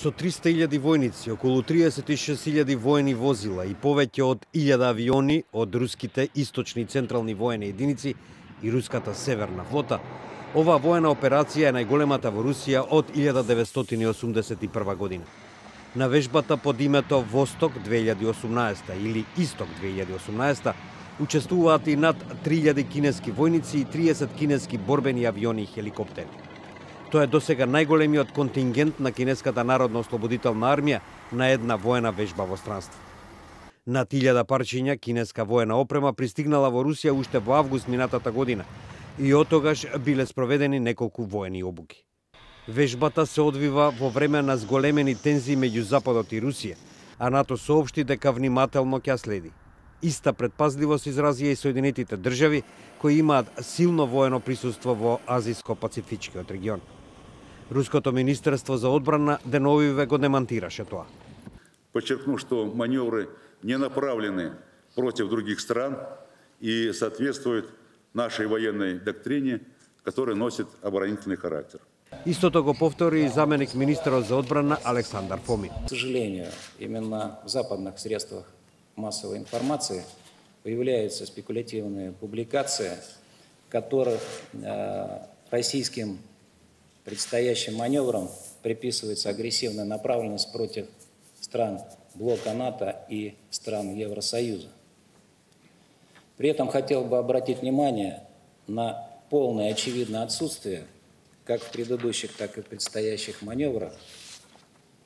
Со 300.000 војници, околу 36.000 воени возила и повеќе од 1000 авиони од руските источни и централни воени единици и руската Северна флота, оваа воена операција е најголемата во Русија од 1981 година. На вежбата под името Восток 2018 или Исток 2018 учествуваат и над 3000 кинески војници и 30 кинески борбени авиони и хеликоптери. Тоа е досега најголемиот контингент на кинеската народно-ослободителна армија на една воена вежба во странство. Над 1000 парчиња кинеска воена опрема пристигнала во Русија уште во август минатата година и оттогаш биле спроведени неколку воени обуки. Вежбата се одвива во време на зголемени тензии меѓу Западот и Русија, а НАТО соопшти дека внимателно ќе следи. Иста предпазливост изразија и Соединетите држави, кои имаат силно воено присуство во Азиско-Пацифичкиот регион. Руското министерство за одбрана деновиве го демантираше тоа. Подчеркну, что маневры не направлены против других стран и соответствуют нашей военной доктрине, которая носит оборонительный характер. Истото го повтори и заменик министерот за одбрана Александар Фомин. К сожалению, именно в западных средствах массовой информации появляются спекулятивные публикации, в которых российским предстоящим маневрам приписывается агрессивная направленность против стран блока НАТО и стран Евросоюза. При этом хотел бы обратить внимание на полное очевидное отсутствие как в предыдущих, так и в предстоящих маневрах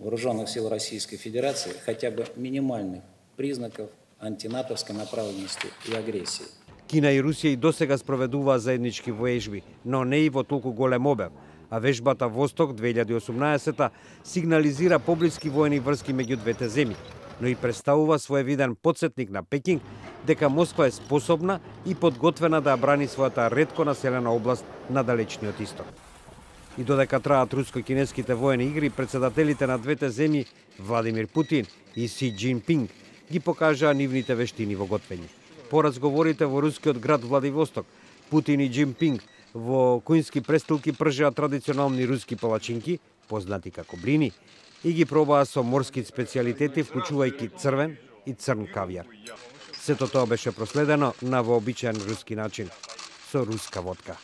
вооруженных сил Российской Федерации хотя бы минимальных признаков антинатовской направленности и агрессии. Кина и Русија и досега спроведуваа заеднички вежби, но не и во толку голем обем, а вежбата Восток 2018 сигнализира поблиски воени врски меѓу двете земји, но и представува своевиден потсетник на Пекинг дека Москва е способна и подготвена да ја брани својата ретко населена област на далечниот исток. И додека траат руско-кинеските воени игри, председателите на двете земји Владимир Путин и Си Џинпинг ги покажаа нивните вештини во готвење. По разговорите во рускиот град Владивосток, Путин и Џинпинг во конјски престилки пржеа традиционални руски палачинки, познати како блини, и ги пробаа со морски специјалитети, вклучувајќи црвен и црн кавијар. Сето тоа беше проследено на вообичаен руски начин, со руска водка.